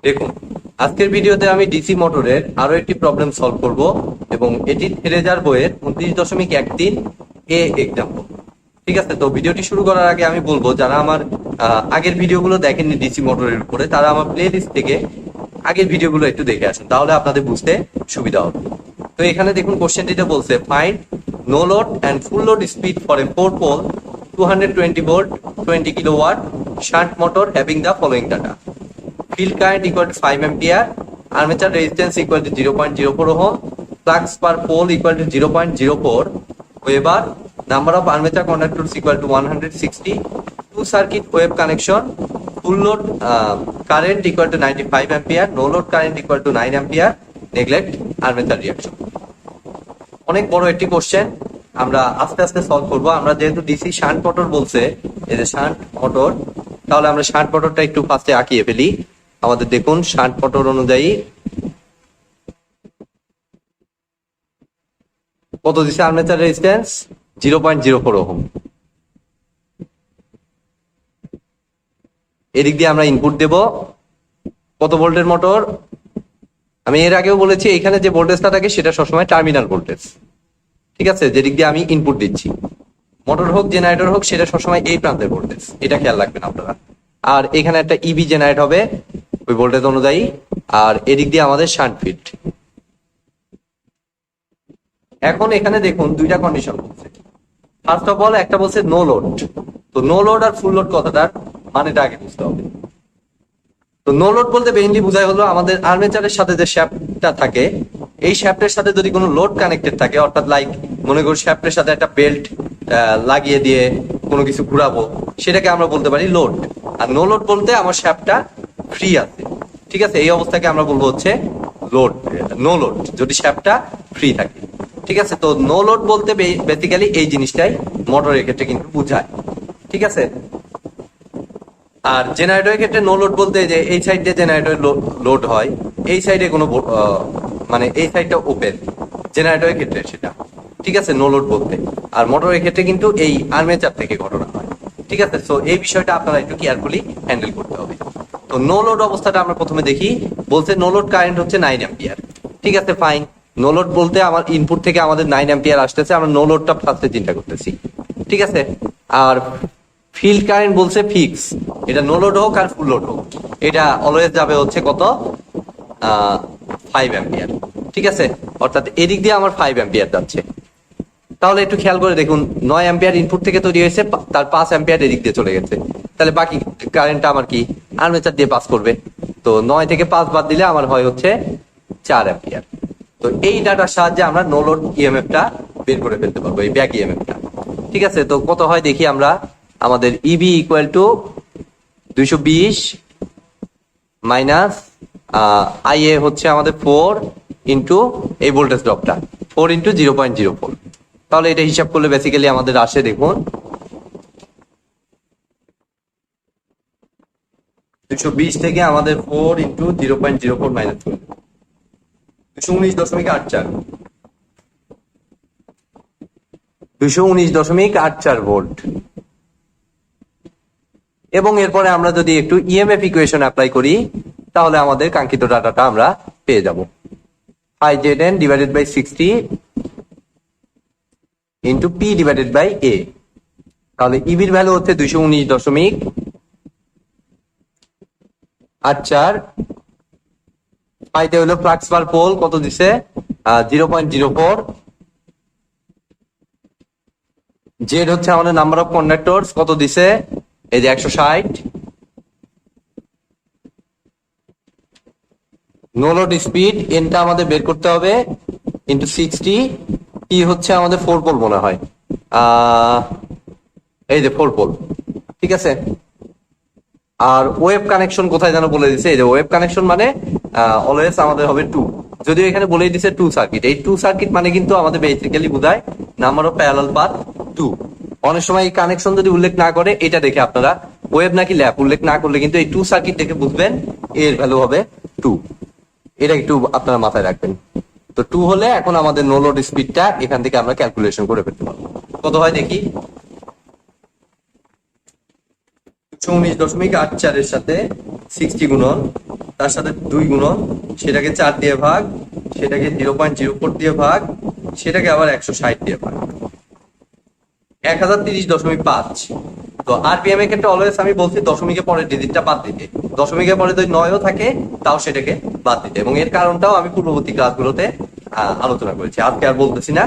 দেখুন, আজকের ভিডিওতে আমি ডিসি মোটরের আরো একটি প্রবলেম সলভ করব এবং এটি থ্রেজার বইয়ের 29.13 এ এক্সাম্পল। ঠিক আছে, তো ভিডিওটি শুরু করার আগে আমি বলবো যারা আমার আগের ভিডিওগুলো দেখেননি ডিসি মোটরের উপরে, তারা আমার প্লে লিস্ট থেকে আগের ভিডিওগুলো একটু দেখে আসুন, তাহলে আপনাদের বুঝতে সুবিধা হবে। তো এখানে দেখুন কোশ্চেনটিতে বলছে find no load and full load speed for a 4 pole 220 volt 20 kilowatt shunt motor having the following data: field current equal to 5 ampere, armature resistance equal to 0.04 ohm, flux per pole equal to 0.04 Weber, number of armature conductors equal to 160, two circuit wave connection, full load current equal to 95 ampere, no load current equal to 9 ampere, neglect armature reaction. অনেক বড় একটি question, আমরা আস্তে আস্তে solve করব। আমরা যেহেতু DC shunt motor বলছে, এই যে শান্ট মোটর, তাহলে আমরা শান্ট মোটরটা একটু ফার্স্টে আঁকিয়ে ফেলি। আমাদের দেখুন শান্ট মোটর অনুযায়ী কত দিছে আর্মেচার রেজিস্ট্যান্স 0.04 ওহম। এদিক দিয়ে আমরা ইনপুট দেব কত ভোল্টের মোটর। আমি এর আগেও বলেছি এখানে যে ভোল্টেজটা থাকে সেটা সবসময় টার্মিনাল ভোল্টেজ। ঠিক আছে, যেদিক দিয়ে আমি ইনপুট দিচ্ছি, মোটর হোক জেনারেটর হোক, সেটা সবসময় এই প্রান্তের ভোল্টেজ, এটা খেয়াল রাখবেন আপনারা। আর এখানে একটা ইবি জেনারেট হবে ওই ভোল্টেজ অনুযায়ী, আর এদিক দিয়ে আমাদের শান্ট ফিড। এখন এখানে দেখুন দুইটা কন্ডিশন বলছে। ফার্স্ট অফ অল একটা বলছে নো লোড। তো নো লোড আর ফুল লোড কথাটার মানেটা আগে বুঝতে হবে। তো নো লোড বলতে মেইনলি বোঝায় হলো আমাদের আর্মেচারের সাথে যে শ্যাফটটা থাকে, এই শ্যাফটের সাথে যদি কোনো লোড কানেক্টেড থাকে, অর্থাৎ লাইক মনে করি শ্যাফটের সাথে একটা বেল্ট লাগিয়ে দিয়ে কোনো কিছু ঘুরাবো, সেটাকে আমরা বলতে পারি লোড। আর নো লোড বলতে আমার শ্যাফটটা ফ্রি আছে। ঠিক আছে, এই অবস্থাকে আমরা বলবো হচ্ছে লোড, নো লোড, যদি শ্যাফটটা ফ্রি থাকে। ঠিক আছে, তো নো লোড বলতে বেসিক্যালি এই জিনিসটাই মোটরের ক্ষেত্রে কিন্তু বোঝায়। ঠিক আছে, আর জেনারেটরের ক্ষেত্রে নো লোড বলতে যে এই সাইড দিয়ে জেনারেটর লোড হয়, এই সাইডে কোনো মানে এই সাইডটা ওপেন, জেনারেটরের ক্ষেত্রে সেটা। ঠিক আছে, নো লোড বলতে। আর মোটরের ক্ষেত্রে কিন্তু এই আর্মেচার থেকে ঘটনা হয়। ঠিক আছে, সো এই বিষয়টা আপনারা একটু কেয়ারফুলি হ্যান্ডেল করতে হবে। তো নো লোড অবস্থাটা আমরা প্রথমে দেখি। বলছে নো লোড কারেন্ট হচ্ছে 9 অ্যাম্পিয়ার। ঠিক আছে, ফাইন। নো লোড বলতে আমার ইনপুট থেকে আমাদের 9 অ্যাম্পিয়ার আসতেছে, আমরা নো লোডটা ফার্স্টে চিন্তা করতেছি। ঠিক আছে, আর ফিল্ড কারেন্ট বলছে ফিক্স, এটা নো লোড হোক আর ফুল লোড হোক, এটা অলওয়েজ যাবে হচ্ছে কত 5 অ্যাম্পিয়ার। ঠিক আছে, অর্থাৎ এদিক দিয়ে আমার 5 অ্যাম্পিয়ার যাচ্ছে। তাহলে একটু খেয়াল করে দেখুন, 9 অ্যাম্পিয়ার ইনপুট থেকে তৈরি হয়েছে, তার 5 অ্যাম্পিয়ার এদিক দিয়ে চলে গেছে। তাহলে বাকি কারেন্টটা আমার কি আর্মেচার দিয়ে পাস করবে। তো 9 থেকে 5 বাদ দিলে আমার হয় হচ্ছে 4 অ্যাম্পিয়ার। তো এই ডাটার সাহায্যে আমরা নো লোড ইএমএফটা বের করে ফেলতে পারবো, এই ব্যাক ইএমএফটা। ঠিক আছে, তো কত হয় দেখি আমরা। আমাদের ইবি ইকুয়াল টু 220 মাইনাস আইএ হচ্ছে আমাদের 4 ইন্টু এই ভোল্টেজ ড্রপটা 4 ইন্টু 0.04। তাহলে এটা হিসাব করলে বেসিক্যালি আমাদের আসে দেখুন 220 থেকে আমাদের 4 ইন্টু 0.04 মাইনাস 219.84 219.84 ভোল্ট। এবং এরপরে আমরা যদি একটু ইএমএফ ইকুয়েশন অ্যাপ্লাই করি, তাহলে আমাদের কাঙ্ক্ষিত ডাটাটা আমরা পেয়ে যাব। IZN divided by 60 into P divided by A. তাহলে ইবির ভ্যালু হচ্ছে 219.84। পাইতে হলো ফ্লাক্স পার পোল কত দিছে 0.04। জেড হচ্ছে আমাদের নাম্বার অফ কন্ডাক্টরস কত দিছে, এই যে 160। নো লোড স্পিড এনটা আমাদের বের করতে হবে ইন্টু 60। কি হচ্ছে আমাদের 4 পোল মনে হয়, এই যে 4 পোল। ঠিক আছে, আর ওয়েভ কানেকশন কোথায় যেন বলে দিছে, এই যে ওয়েভ কানেকশন মানে অলওয়েজ আমাদের হবে 2। যদিও এখানে বলেই দিছে 2 সার্কিট। এই 2 সার্কিট মানে কিন্তু আমাদের বেসিক্যালি বোঝায় নাম্বার অফ প্যারালাল পাথ 2। অনেক সময় এই কানেকশন যদি উল্লেখ না করে, এটা দেখে আপনারা ওয়েভ নাকি ল্যাপ উল্লেখ না করলে কিন্তু এই 2 সার্কিট দেখে বুঝবেন এর ভ্যালু হবে 2। এটা একটু আপনারা মাথায় রাখবেন। তো 2 হলে এখন আমাদের নো লোড স্পিডটা এখান থেকে আমরা ক্যালকুলেশন করে ফেলতে পারবো। কত হয় দেখি, 219.84 এর সাথে 60 গুণন, তার সাথে 2 গুণন, সেটাকে 4 দিয়ে ভাগ, সেটাকে 0.04 দিয়ে ভাগ, সেটাকে আবার 160 দিয়ে ভাগ, 1030.5। তো আরপিএম এর ক্ষেত্রে অলওয়েজ আমি বলছি দশমিকের পরের ডিজিটটা বাদ দিতে, দশমিকের পরে যদি 9ও থাকে তাও সেটাকে বাদ দিতে, এবং এর কারণটাও আমি পূর্ববর্তী ক্লাসগুলোতে আলোচনা করেছি, আজকে আর বলতেছি না।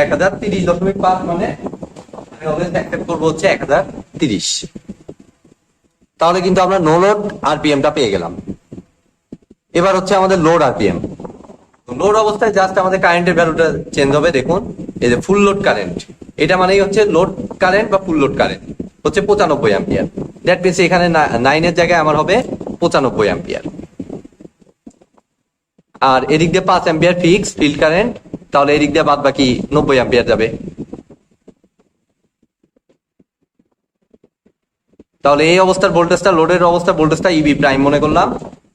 1030.5 মানে আমি অলওয়েজ অ্যাকসেপ্ট করবো হচ্ছে 1030। তাহলে কিন্তু আমরা নো লোড আরপিএমটা পেয়ে গেলাম। এবার হচ্ছে আমাদের লোড আরপিএম। লোড অবস্থায় জাস্ট আমাদের কারেন্টের ভ্যালুটা চেঞ্জ হবে। দেখুন এই যে ফুল লোড কারেন্ট, এটা মানেই হচ্ছে লোড কারেন্ট বা ফুল লোড কারেন্ট হচ্ছে 95 অ্যাম্পিয়ার। দ্যাট মিনস এখানে 9 এর জায়গায় আমার হবে 95 অ্যাম্পিয়ার। আর এদিক দিয়ে 5 অ্যাম্পিয়ার ফিক্স ফিল্ড কারেন্ট, তাহলে এদিক দিয়ে বাদ বাকি 90 অ্যাম্পিয়ার যাবে। তাহলে এই অবস্থার ভোল্টেজটা, লোডের অবস্থার ভোল্টেজটা ইবি প্রাইম মনে করলাম।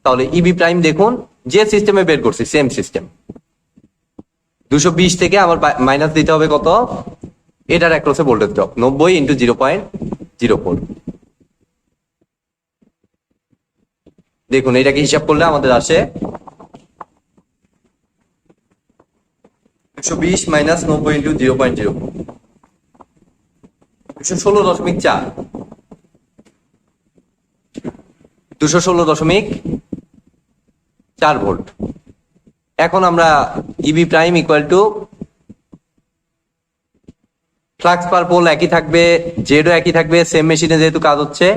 তাহলে ইবি প্রাইম দেখুন যে সিস্টেমে বের করছি সেম সিস্টেম, 220 থেকে আমার মাইনাস দিতে হবে কত, এটার অ্যাক্রসে ভোল্টেজ ড্রপ 90 ইন্টু 0.04। দেখুন এটাকে হিসাব করলে আমাদের আসে 220 মাইনাস 90 ইন্টু 0.04, 216.4, 216.4 ভোল্ট। এখন আমরা E B prime equal to flux per pole একই থাকবে, জেডও একই থাকবে, সেম মেশিনে যেহেতু কাজ হচ্ছে,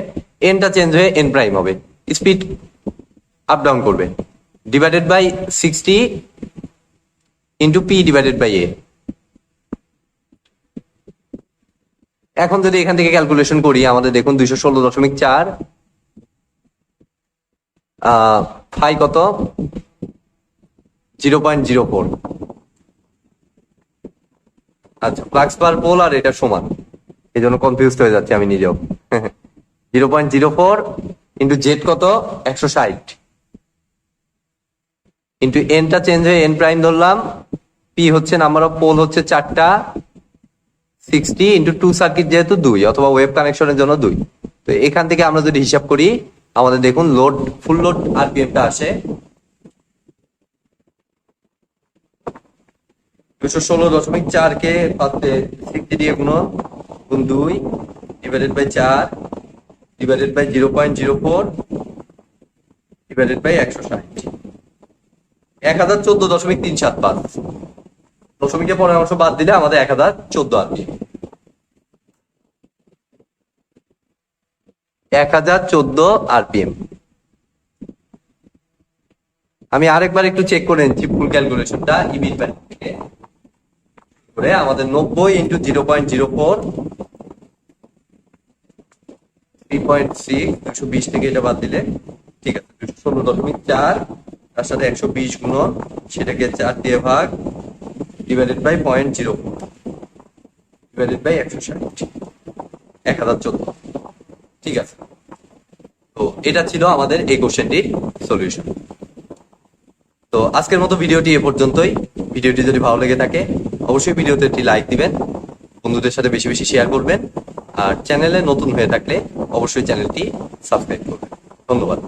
এনটা চেঞ্জ হয়ে এন প্রাইম হবে, স্পিড আপ ডাউন করবে, divided by 60 into P divided by A. এখন যদি এখান থেকে ক্যালকুলেশন করি আমাদের দেখুন 216.4 ফাই কত 0.04। আচ্ছা ফ্লাক্স পার পোল আর এটা সমান, এই জন্য কনফিউজ হয়ে যাচ্ছে আমি নিজেও। 0.04 ইন্টু জেড কত 160 ইন্টু এনটা চেঞ্জ হয়ে এন প্রাইম ধরলাম, পি হচ্ছে নাম্বার অফ পোল হচ্ছে 4টা, 60 ইন্টু 2 সার্কিট যেহেতু 2 অথবা ওয়েব কানেকশনের জন্য 2। তো এখান থেকে আমরা যদি হিসাব করি আমাদের দেখুন লোড ফুল লোড আরপিএমটা আসে 216.4 কে 60 দিয়ে গুণ 2 divided by 4 divided by 0.04 divided by 160, 1014.375। দশমিকের পরের অংশ বাদ দিলে আমাদের 1014 আরপিএম, 1014 আরপিএম। আমি আরেকবার একটু চেক করে নিচ্ছি ফুল ক্যালকুলেশনটা ইবির থেকে করে আমাদের 90 ইন্টু 0.04 3.6, 220 থেকে এটা বাদ দিলে ঠিক আছে 216.4, তার সাথে 120 গুণন, সেটাকে 4 দিয়ে ভাগ ডিভাইডেড বাই 0.04 ডিভাইডেড বাই 160, 1014। ঠিক আছে, তো এটা ছিল আমাদের এই কোশ্চেনটির সলিউশন। তো আজকের মতো ভিডিওটি এ পর্যন্তই। ভিডিওটি যদি ভালো লেগে থাকে অবশ্যই ভিডিওতে একটি লাইক দিবেন, বন্ধুদের সাথে বেশি বেশি শেয়ার করবেন, আর চ্যানেলে নতুন হয়ে থাকলে অবশ্যই চ্যানেলটি সাবস্ক্রাইব করবেন। ধন্যবাদ।